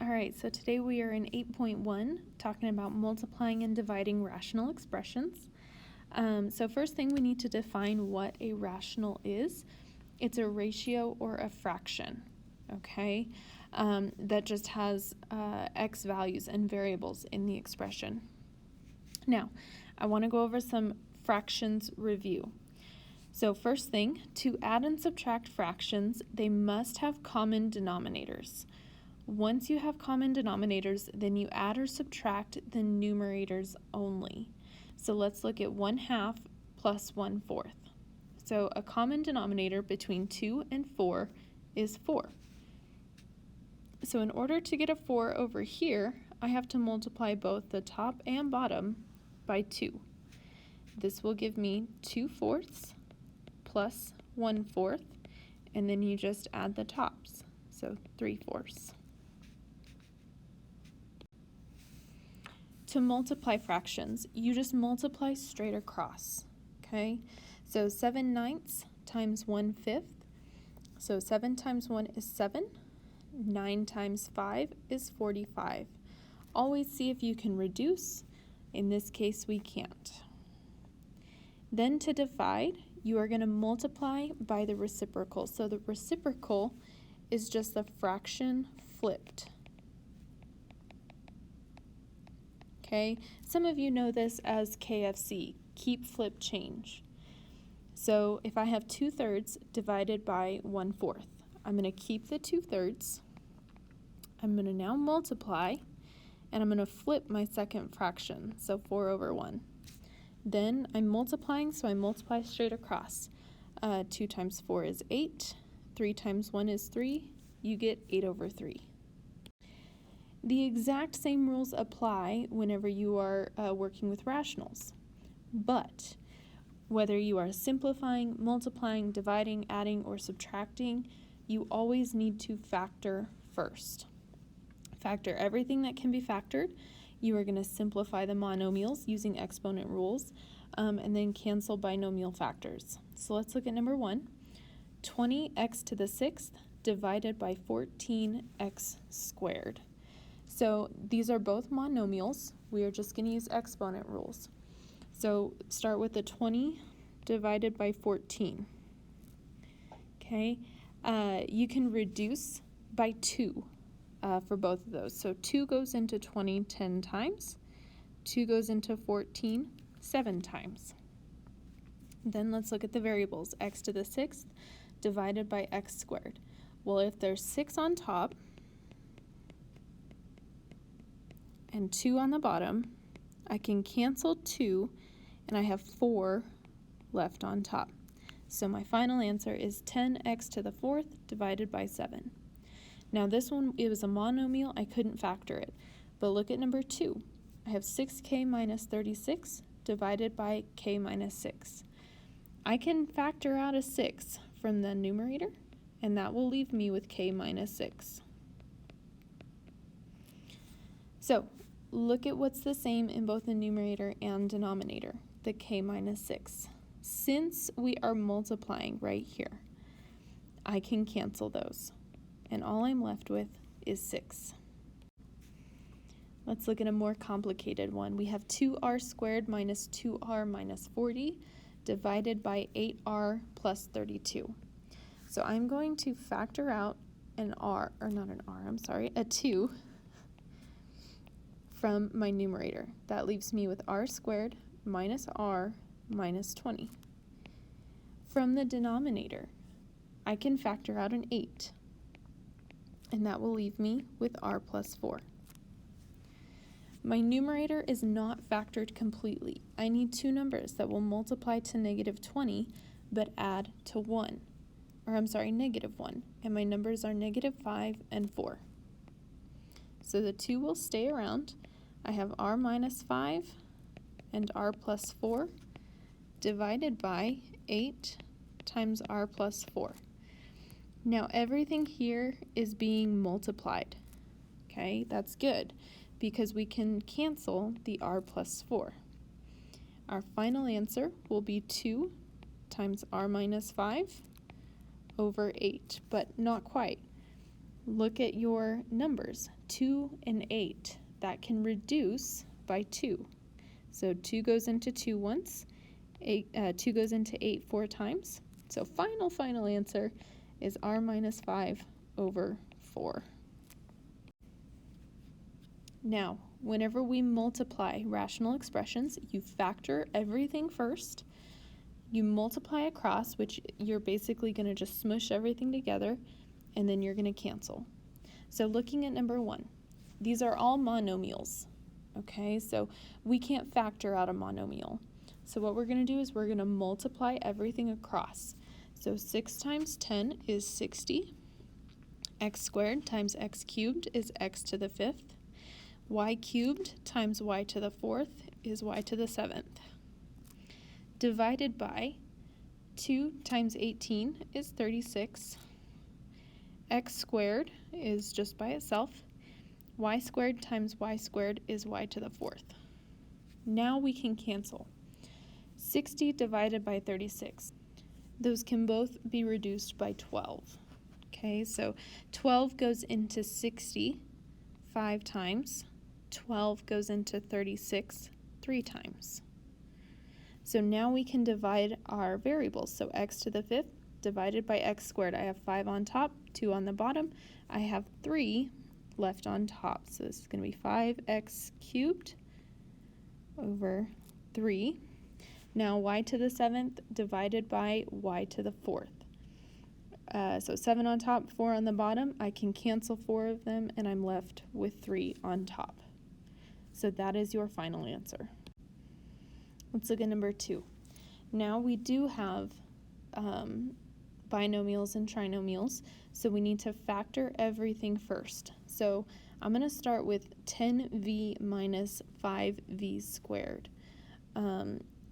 All right, so today we are in 8.1 talking about multiplying and dividing rational expressions. So first thing, we need to define what a rational is. It's a ratio or a fraction, okay, that just has x values and variables in the expression. Now, I want to go over some fractions review. So first thing, to add and subtract fractions, they must have common denominators. Once you have common denominators, then you add or subtract the numerators only. So let's look at 1/2 plus 1/4. So a common denominator between 2 and 4 is 4. So in order to get a 4 over here, I have to multiply both the top and bottom by 2. This will give me 2/4 plus 1/4, and then you just add the tops, so 3/4. To multiply fractions, you just multiply straight across, okay? So 7/9 times 1/5, so 7 times 1 is 7, 9 times 5 is 45. Always see if you can reduce. In this case, we can't. Then to divide, you are going to multiply by the reciprocal. So the reciprocal is just the fraction flipped. Okay, some of you know this as KFC, keep, flip, change. So if I have 2/3 divided by 1/4, I'm going to keep the 2/3. I'm going to now multiply, and I'm going to flip my second fraction, so 4/1. Then I'm multiplying, so I multiply straight across. 2 times 4 is 8, 3 times 1 is 3, you get 8/3. The exact same rules apply whenever you are working with rationals, but whether you are simplifying, multiplying, dividing, adding, or subtracting, you always need to factor first. Factor everything that can be factored. You are going to simplify the monomials using exponent rules, and then cancel binomial factors. So let's look at number 1. 20x to the 6th divided by 14x squared. So these are both monomials. We are just going to use exponent rules. So start with the 20 divided by 14. Okay, you can reduce by 2 for both of those. So 2 goes into 20 10 times. 2 goes into 14 7 times. Then let's look at the variables. X to the 6th divided by x squared. Well, if there's 6 on top and 2 on the bottom, I can cancel 2 and I have 4 left on top. So my final answer is 10x to the 4th divided by 7. Now this one, it was a monomial, I couldn't factor it. But look at number 2. I have 6k minus 36 divided by k minus 6. I can factor out a 6 from the numerator, and that will leave me with k minus 6. So look at what's the same in both the numerator and denominator, the k minus 6. Since we are multiplying right here, I can cancel those, and all I'm left with is 6. Let's look at a more complicated one. We have 2r squared minus 2r minus 40 divided by 8r plus 32. So I'm going to factor out a 2 from my numerator. That leaves me with r squared minus r minus 20. From the denominator, I can factor out an 8, and that will leave me with r plus 4. My numerator is not factored completely. I need two numbers that will multiply to negative 20 but add to negative 1, and my numbers are negative 5 and 4. So the 2 will stay around. I have r minus 5 and r plus 4 divided by 8 times r plus 4. Now everything here is being multiplied. Okay, that's good because we can cancel the r plus 4. Our final answer will be 2 times r minus 5 over 8, but not quite. look at your numbers, 2 and 8. That can reduce by 2. So 2 goes into 2 once, 2 goes into 8 4 times. So final answer is r minus 5 over 4. Now, whenever we multiply rational expressions, you factor everything first. You multiply across, which you're basically going to just smush everything together, and then you're going to cancel. So looking at number 1, these are all monomials. Okay, so we can't factor out a monomial. So what we're going to do is we're going to multiply everything across. So 6 times 10 is 60. X squared times x cubed is x to the 5th. Y cubed times y to the 4th is y to the 7th. Divided by 2 times 18 is 36. X squared is just by itself. Y squared times y squared is y to the 4th. Now we can cancel. 60 divided by 36. Those can both be reduced by 12. Okay, so 12 goes into 60 5 times. 12 goes into 36 3 times. So now we can divide our variables. So x to the 5th divided by x squared. I have 5 on top, 2 on the bottom. I have 3 left on top. So this is going to be 5x cubed over 3. Now y to the 7th divided by y to the 4th. So 7 on top, 4 on the bottom. I can cancel 4 of them, and I'm left with 3 on top. So that is your final answer. Let's look at number 2. Now we do have binomials and trinomials, so we need to factor everything first. So I'm going to start with 10v minus 5v squared.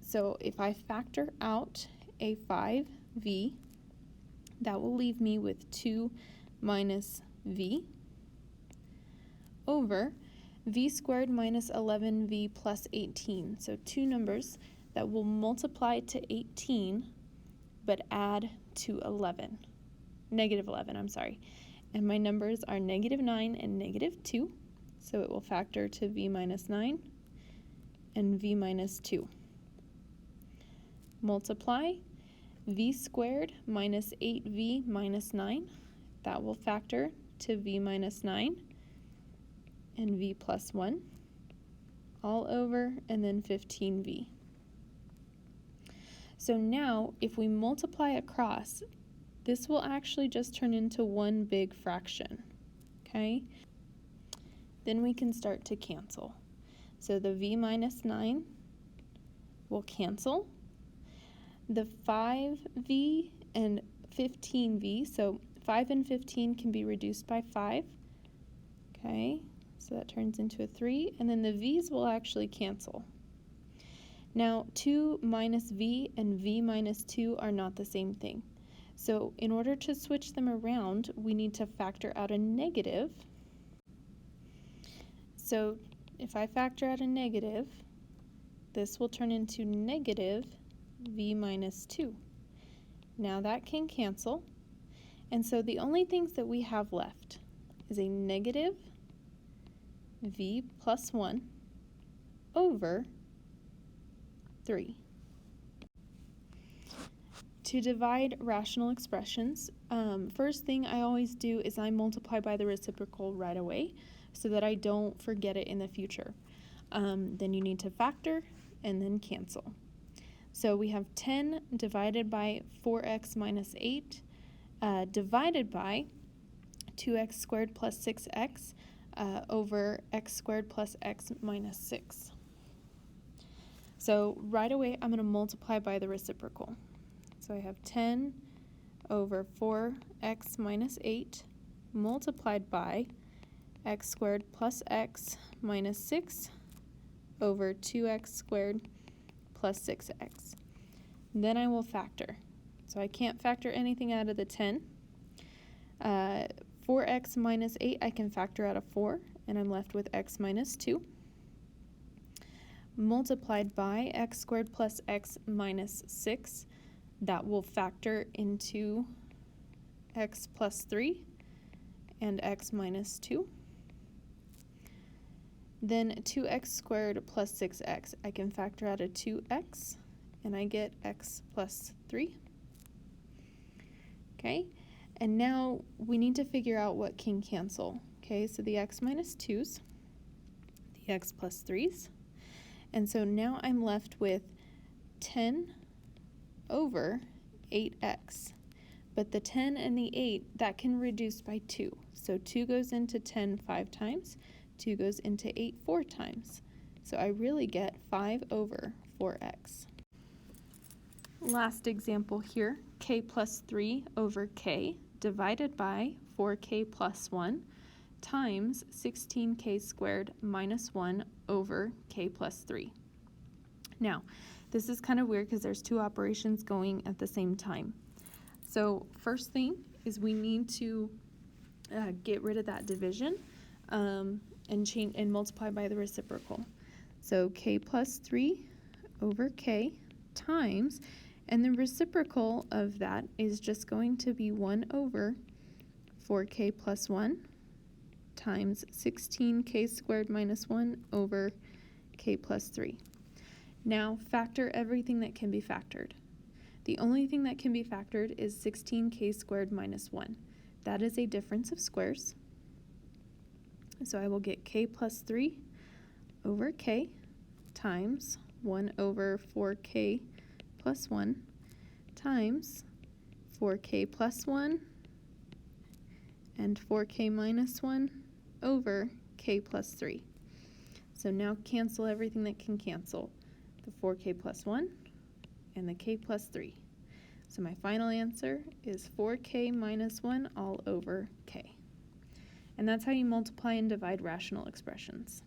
So if I factor out a 5v, that will leave me with 2 minus v over v squared minus 11v plus 18. So two numbers that will multiply to 18 but add to 11. Negative 11, I'm sorry. And my numbers are negative 9 and negative 2. So it will factor to v minus 9 and v minus 2. Multiply v squared minus 8v minus 9. That will factor to v minus 9 and v plus 1 all over, and then 15v. So now if we multiply across, this will actually just turn into one big fraction. Okay? Then we can start to cancel. So the v minus 9 will cancel. The 5v and 15v, so 5 and 15 can be reduced by 5. Okay, so that turns into a 3, and then the v's will actually cancel. Now 2 minus v and v minus 2 are not the same thing. So in order to switch them around, we need to factor out a negative. So if I factor out a negative, this will turn into negative v minus 2. Now that can cancel, and so the only things that we have left is a negative v plus 1 over 3. To divide rational expressions, first thing I always do is I multiply by the reciprocal right away so that I don't forget it in the future. Then you need to factor and then cancel. So we have 10 divided by 4x minus 8 divided by 2x squared plus 6x over x squared plus x minus 6. So right away I'm going to multiply by the reciprocal. So I have 10 over 4x minus 8 multiplied by x squared plus x minus 6 over 2x squared plus 6x. Then I will factor. So I can't factor anything out of the 10. 4x minus 8, I can factor out a 4, and I'm left with x minus 2. Multiplied by x squared plus x minus 6, that will factor into x plus 3. and x minus 2. Then 2x squared plus 6x. I can factor out a 2x, and I get x plus 3. Okay, and now we need to figure out what can cancel. Okay, so the x minus 2's, the x plus 3's, and so now I'm left with 10 over 8x. But the 10 and the 8, that can reduce by 2. So 2 goes into 10 5 times, 2 goes into 8 4 times. So I really get 5 over 4x. Last example here, k plus 3 over k divided by 4k plus 1 times 16k squared minus 1 over k plus 3. Now, this is kind of weird because there's two operations going at the same time. So first thing is we need to get rid of that division and multiply by the reciprocal. So k plus 3 over k times, and the reciprocal of that is just going to be 1 over 4k plus 1 times 16k squared minus 1 over k plus 3. Now factor everything that can be factored. The only thing that can be factored is 16k squared minus 1. That is a difference of squares. So I will get k plus 3 over k times 1 over 4k plus 1 times 4k plus 1 and 4k minus 1 over k plus 3. So now cancel everything that can cancel. The 4k plus 1 and the k plus 3. So my final answer is 4k minus 1 all over k. And that's how you multiply and divide rational expressions.